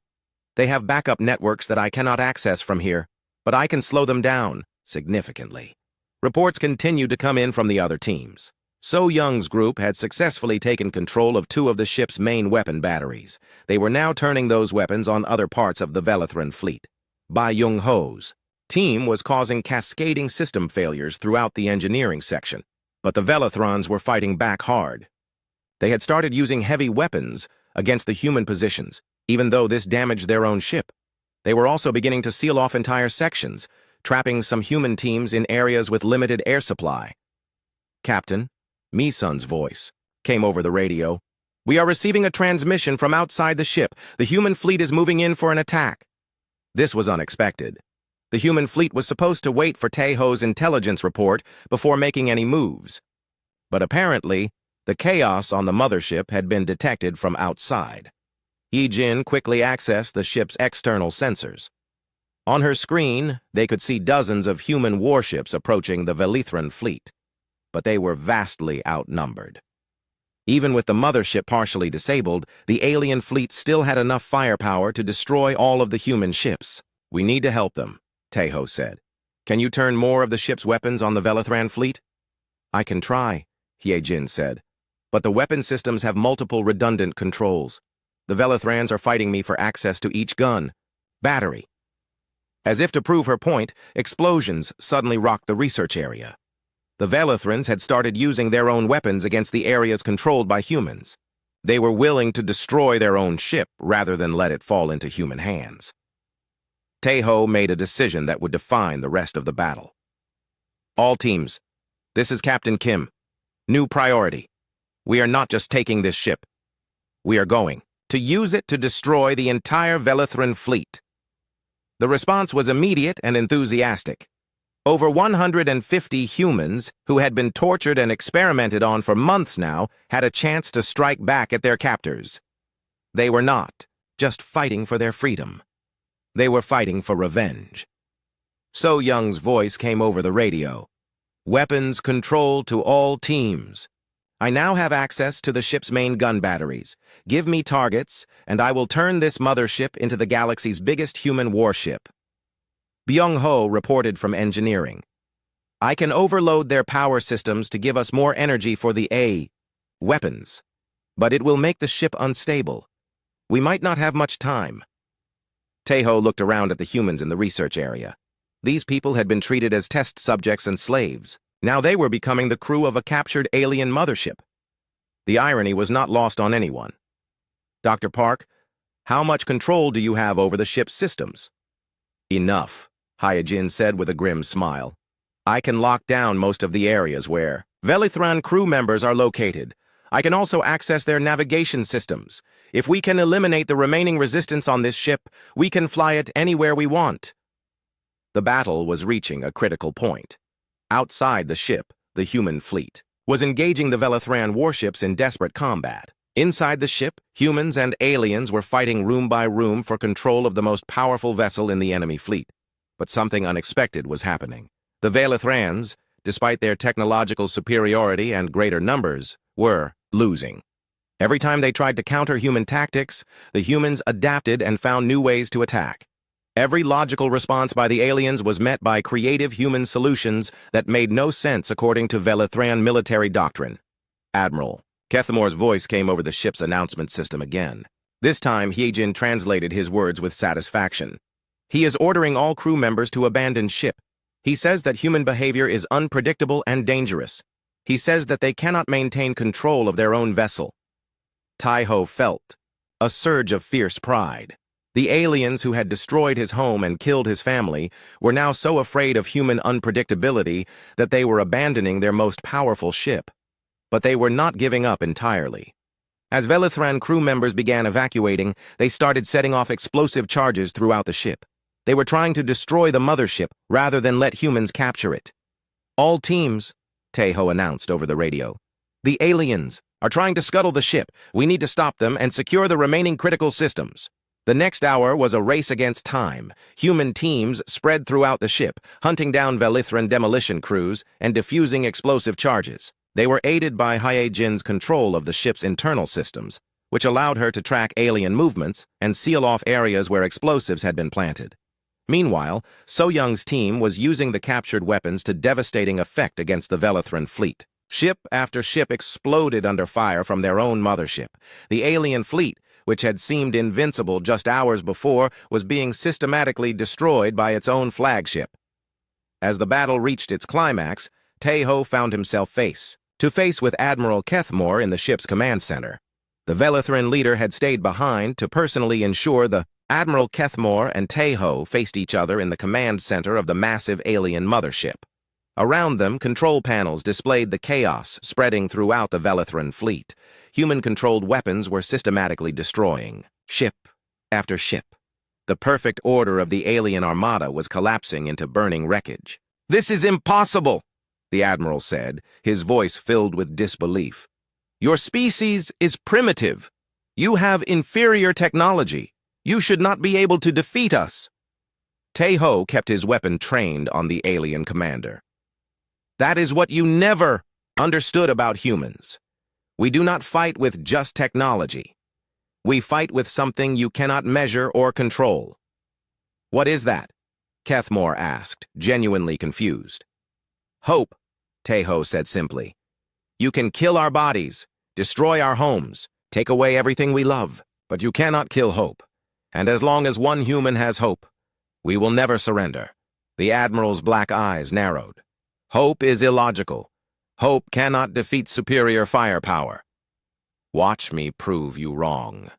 They have backup networks that I cannot access from here, but I can slow them down significantly. Reports continued to come in from the other teams. So Young's group had successfully taken control of two of the ship's main weapon batteries. They were now turning those weapons on other parts of the Velethran fleet. Bai Young-ho's team was causing cascading system failures throughout the engineering section, but the Velethrons were fighting back hard. They had started using heavy weapons against the human positions, even though this damaged their own ship. They were also beginning to seal off entire sections, trapping some human teams in areas with limited air supply. Captain, Misun's voice came over the radio. We are receiving a transmission from outside the ship. The human fleet is moving in for an attack. This was unexpected. The human fleet was supposed to wait for Taeho's intelligence report before making any moves. But apparently, the chaos on the mothership had been detected from outside. Hyejin quickly accessed the ship's external sensors. On her screen, they could see dozens of human warships approaching the Velethran fleet, but they were vastly outnumbered. Even with the mothership partially disabled, the alien fleet still had enough firepower to destroy all of the human ships. We need to help them, Taeho said. Can you turn more of the ship's weapons on the Velethran fleet? I can try, Hyejin said, but the weapon systems have multiple redundant controls. The Velethrans are fighting me for access to each gun, battery. As if to prove her point, explosions suddenly rocked the research area. The Velethrans had started using their own weapons against the areas controlled by humans. They were willing to destroy their own ship rather than let it fall into human hands. Taeho made a decision that would define the rest of the battle. All teams, this is Captain Kim. New priority. We are not just taking this ship. We are going to use it to destroy the entire Velethran fleet. The response was immediate and enthusiastic. Over 150 humans who had been tortured and experimented on for months now had a chance to strike back at their captors. They were not just fighting for their freedom. They were fighting for revenge. So Young's voice came over the radio. Weapons control to all teams. I now have access to the ship's main gun batteries. Give me targets, and I will turn this mothership into the galaxy's biggest human warship. Byung-ho reported from engineering. I can overload their power systems to give us more energy for the weapons, but it will make the ship unstable. We might not have much time. Taeho looked around at the humans in the research area. These people had been treated as test subjects and slaves. Now they were becoming the crew of a captured alien mothership. The irony was not lost on anyone. Dr. Park, how much control do you have over the ship's systems? Enough, Hyojin said with a grim smile. I can lock down most of the areas where Velithran crew members are located. I can also access their navigation systems. If we can eliminate the remaining resistance on this ship, we can fly it anywhere we want. The battle was reaching a critical point. Outside the ship, the human fleet was engaging the Velithran warships in desperate combat. Inside the ship, humans and aliens were fighting room by room for control of the most powerful vessel in the enemy fleet. But something unexpected was happening. The Velithrans, despite their technological superiority and greater numbers, were losing. Every time they tried to counter human tactics, the humans adapted and found new ways to attack. Every logical response by the aliens was met by creative human solutions that made no sense according to Velithran military doctrine. Admiral Kethmore's voice came over the ship's announcement system again. This time, Hyejin translated his words with satisfaction. He is ordering all crew members to abandon ship. He says that human behavior is unpredictable and dangerous. He says that they cannot maintain control of their own vessel. Taeho felt a surge of fierce pride. The aliens who had destroyed his home and killed his family were now so afraid of human unpredictability that they were abandoning their most powerful ship. But they were not giving up entirely. As Velithran crew members began evacuating, they started setting off explosive charges throughout the ship. They were trying to destroy the mothership rather than let humans capture it. All teams, Taeho announced over the radio. The aliens are trying to scuttle the ship. We need to stop them and secure the remaining critical systems. The next hour was a race against time. Human teams spread throughout the ship, hunting down Velithran demolition crews and defusing explosive charges. They were aided by Hyejin's control of the ship's internal systems, which allowed her to track alien movements and seal off areas where explosives had been planted. Meanwhile, So-Young's team was using the captured weapons to devastating effect against the Velithran fleet. Ship after ship exploded under fire from their own mothership. The alien fleet, which had seemed invincible just hours before, was being systematically destroyed by its own flagship. As the battle reached its climax, Taeho found himself face to face with Admiral Kethmore in the ship's command center. The Velithran leader had stayed behind to personally ensure the Admiral Kethmore and Taeho faced each other in the command center of the massive alien mothership. Around them, control panels displayed the chaos spreading throughout the Velithran fleet. Human-controlled weapons were systematically destroying ship after ship. The perfect order of the alien armada was collapsing into burning wreckage. "This is impossible," the Admiral said, his voice filled with disbelief. "Your species is primitive. You have inferior technology. You should not be able to defeat us." Taeho kept his weapon trained on the alien commander. "That is what you never understood about humans. We do not fight with just technology. We fight with something you cannot measure or control." "What is that?" Kethmore asked, genuinely confused. "Hope," Taeho said simply. "You can kill our bodies, destroy our homes, take away everything we love, but you cannot kill hope. And as long as one human has hope, we will never surrender." The Admiral's black eyes narrowed. "Hope is illogical. Hope cannot defeat superior firepower. Watch me prove you wrong."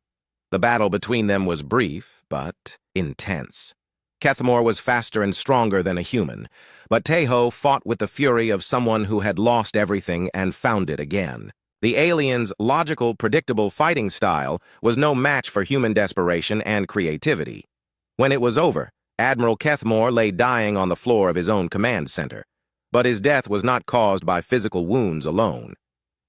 The battle between them was brief, but intense. Kethmore was faster and stronger than a human, but Taeho fought with the fury of someone who had lost everything and found it again. The alien's logical, predictable fighting style was no match for human desperation and creativity. When it was over, Admiral Kethmore lay dying on the floor of his own command center. But his death was not caused by physical wounds alone.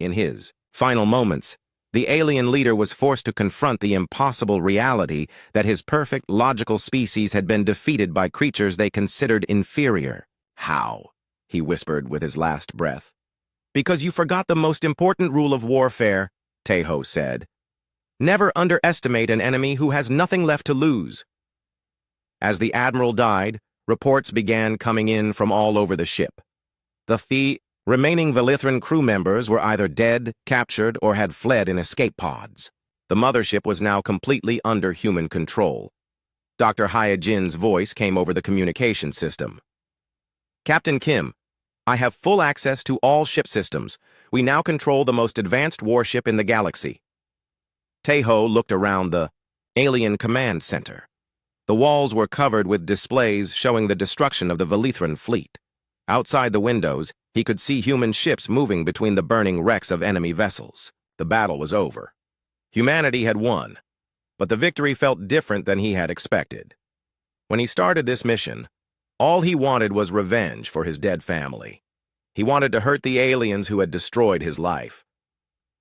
In his final moments, The alien leader was forced to confront the impossible reality that his perfect, logical species had been defeated by creatures they considered inferior. "How?" he whispered with his last breath. "Because you forgot the most important rule of warfare," Tejo said. "Never underestimate an enemy who has nothing left to lose." As the admiral died, reports began coming in from all over the ship. The remaining Velithran crew members were either dead, captured, or had fled in escape pods. The mothership was now completely under human control. Dr. Hyojin's voice came over the communication system. "Captain Kim, I have full access to all ship systems. We now control the most advanced warship in the galaxy." Tejo looked around the alien command center. The walls were covered with displays showing the destruction of the Velithran fleet. Outside the windows, he could see human ships moving between the burning wrecks of enemy vessels. The battle was over. Humanity had won, but the victory felt different than he had expected. When he started this mission, all he wanted was revenge for his dead family. He wanted to hurt the aliens who had destroyed his life.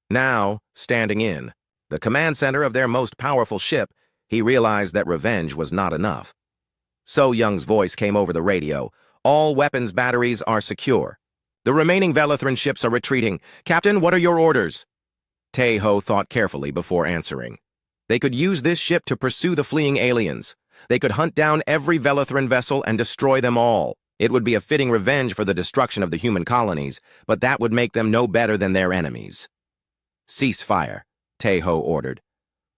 Now, standing in the command center of their most powerful ship, he realized that revenge was not enough. So Young's voice came over the radio. "All weapons batteries are secure. The remaining Velithran ships are retreating. Captain, what are your orders?" Tejo thought carefully before answering. They could use this ship to pursue the fleeing aliens. They could hunt down every Velithran vessel and destroy them all. It would be a fitting revenge for the destruction of the human colonies, but that would make them no better than their enemies. "Cease fire," Tejo ordered.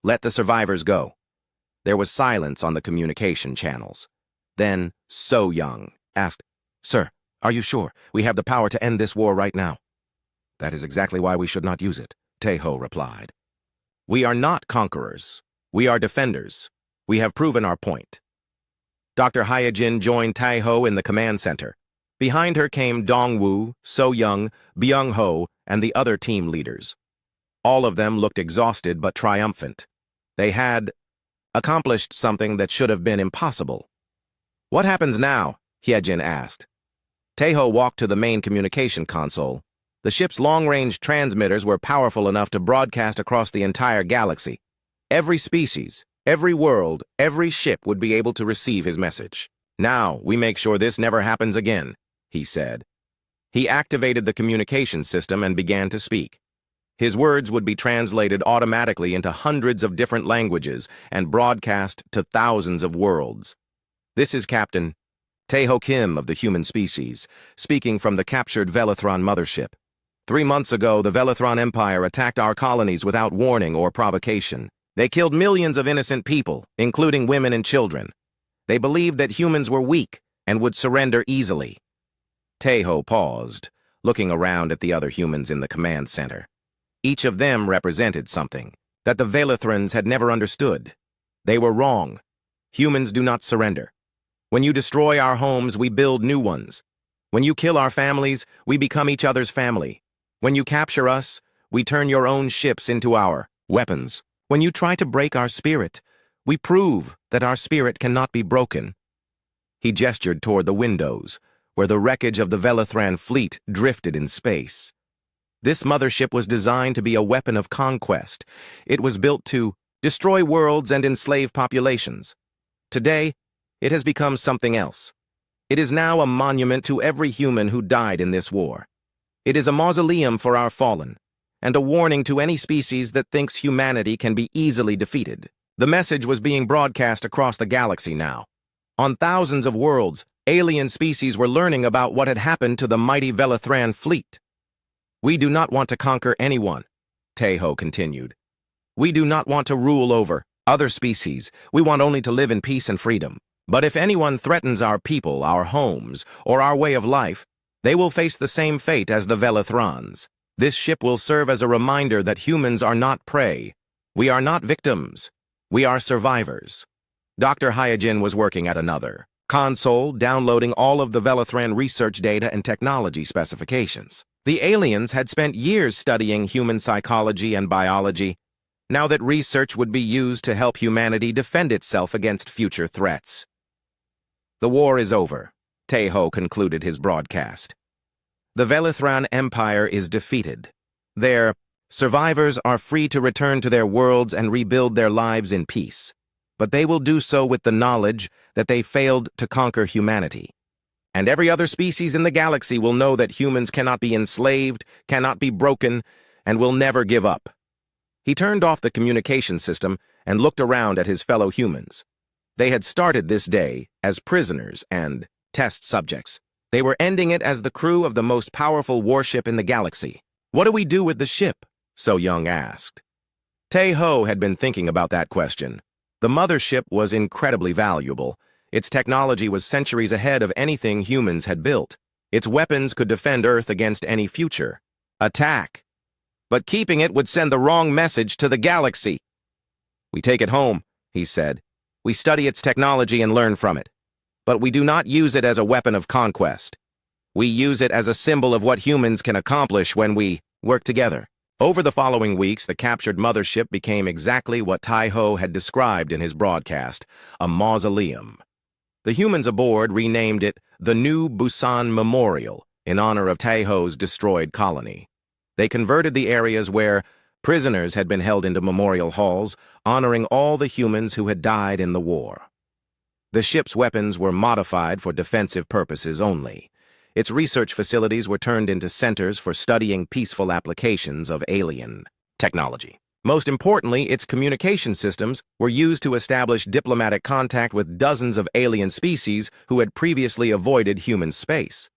"Let the survivors go." There was silence on the communication channels. Then So Young asked, "Sir, are you sure we have the power to end this war right now?" "That is exactly why we should not use it," Tejo replied. "We are not conquerors. We are defenders. We have proven our point." Dr. Hyojin joined Tejo in the command center. Behind her came Dongwu, So Young, Byung-ho, and the other team leaders. All of them looked exhausted but triumphant. They had accomplished something that should have been impossible. "What happens now?" Hyojin asked. Tejo walked to the main communication console. The ship's long-range transmitters were powerful enough to broadcast across the entire galaxy. Every species, every world, every ship would be able to receive his message. "Now we make sure this never happens again," he said. He activated the communication system and began to speak. His words would be translated automatically into hundreds of different languages and broadcast to thousands of worlds. "This is Captain Tejo Kim of the human species, speaking from the captured Velithran mothership. 3 months ago, the Velithran Empire attacked our colonies without warning or provocation. They killed millions of innocent people, including women and children. They believed that humans were weak and would surrender easily." Tejo paused, looking around at the other humans in the command center. Each of them represented something that the Velithrans had never understood. They were wrong. Humans do not surrender. When you destroy our homes, we build new ones. When you kill our families, we become each other's family. When you capture us, we turn your own ships into our weapons. When you try to break our spirit, we prove that our spirit cannot be broken." He gestured toward the windows, where the wreckage of the Velithran fleet drifted in space. This mothership was designed to be a weapon of conquest. It was built to destroy worlds and enslave populations. Today, it has become something else. It is now a monument to every human who died in this war. It is a mausoleum for our fallen, and a warning to any species that thinks humanity can be easily defeated. The message was being broadcast across the galaxy now. On thousands of worlds, alien species were learning about what had happened to the mighty Velithran fleet. "We do not want to conquer anyone," Tejo continued. "We do not want to rule over other species. We want only to live in peace and freedom. But if anyone threatens our people, our homes, or our way of life, they will face the same fate as the Velithrans. This ship will serve as a reminder that humans are not prey. We are not victims. We are survivors." Dr. Hyojin was working at another console, downloading all of the Velithran research data and technology specifications. The aliens had spent years studying human psychology and biology. Now that research would be used to help humanity defend itself against future threats. "The war is over," Tejo concluded his broadcast. "The Velithran Empire is defeated. Their Survivors are free to return to their worlds and rebuild their lives in peace, but they will do so with the knowledge that they failed to conquer humanity. And every other species in the galaxy will know that humans cannot be enslaved, cannot be broken, and will never give up. He turned off the communication system and looked around at his fellow humans. They had started this day as prisoners and test subjects. They were ending it as the crew of the most powerful warship in the galaxy. "What do we do with the ship?" So Young asked. Tae-ho had been thinking about that question. The Mothership was incredibly valuable. Its technology was centuries ahead of anything humans had built. Its weapons could defend Earth against any future attack. But keeping it would send the wrong message to the galaxy. "We take it home," he said. "We study its technology and learn from it. But we do not use it as a weapon of conquest. We use it as a symbol of what humans can accomplish when we work together." Over the following weeks, the captured Mothership became exactly what Tae-ho had described in his broadcast, a mausoleum. The humans aboard renamed it the New Busan Memorial in honor of Tae-ho's destroyed colony. They converted the areas where prisoners had been held into memorial halls, honoring all the humans who had died in the war. The ship's weapons were modified for defensive purposes only. Its research facilities were turned into centers for studying peaceful applications of alien technology. Most importantly, its communication systems were used to establish diplomatic contact with dozens of alien species who had previously avoided human space.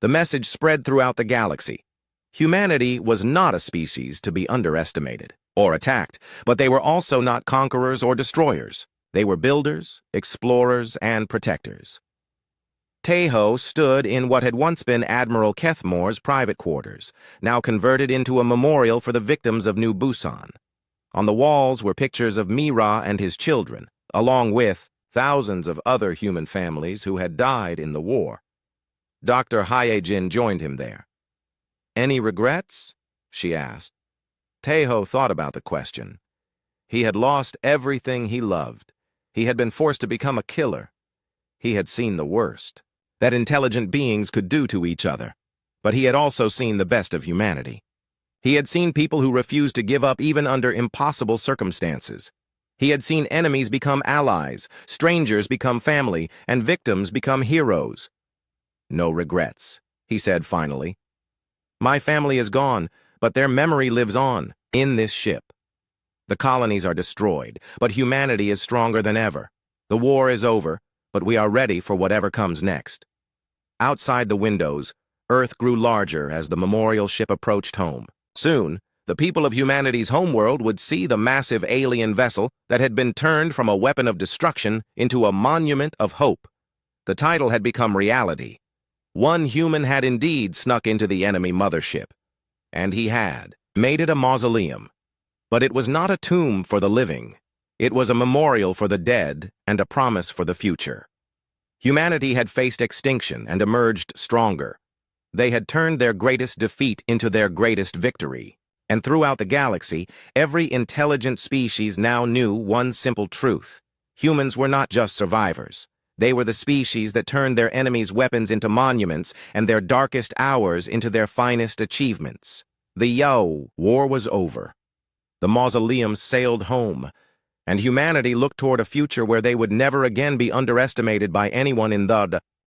The message spread throughout the galaxy. Humanity was not a species to be underestimated or attacked, but they were also not conquerors or destroyers. They were builders, explorers, and protectors. Tae-ho stood in what had once been Admiral Kethmore's private quarters, now converted into a memorial for the victims of New Busan. On the walls were pictures of Mira and his children, along with thousands of other human families who had died in the war. Dr. Hyejin joined him there. "Any regrets?" she asked. Tae-ho thought about the question. He had lost everything he loved. He had been forced to become a killer. He had seen the worst that intelligent beings could do to each other. But he had also seen the best of humanity. He had seen people who refused to give up even under impossible circumstances. He had seen enemies become allies, strangers become family, and victims become heroes. "No regrets," he said finally. "My family is gone, but their memory lives on in this ship. The colonies are destroyed, but humanity is stronger than ever. The war is over, but we are ready for whatever comes next." Outside the windows, Earth grew larger as the memorial ship approached home. Soon, the people of humanity's homeworld would see the massive alien vessel that had been turned from a weapon of destruction into a monument of hope. The title had become reality. One human had indeed snuck into the enemy mothership, and he had made it a mausoleum. But it was not a tomb for the living. It was a memorial for the dead and a promise for the future. Humanity had faced extinction and emerged stronger. They had turned their greatest defeat into their greatest victory. And throughout the galaxy, every intelligent species now knew one simple truth. Humans were not just survivors. They were the species that turned their enemies' weapons into monuments and their darkest hours into their finest achievements. The Yao War was over. The mausoleum sailed home, and humanity looked toward a future where they would never again be underestimated by anyone in the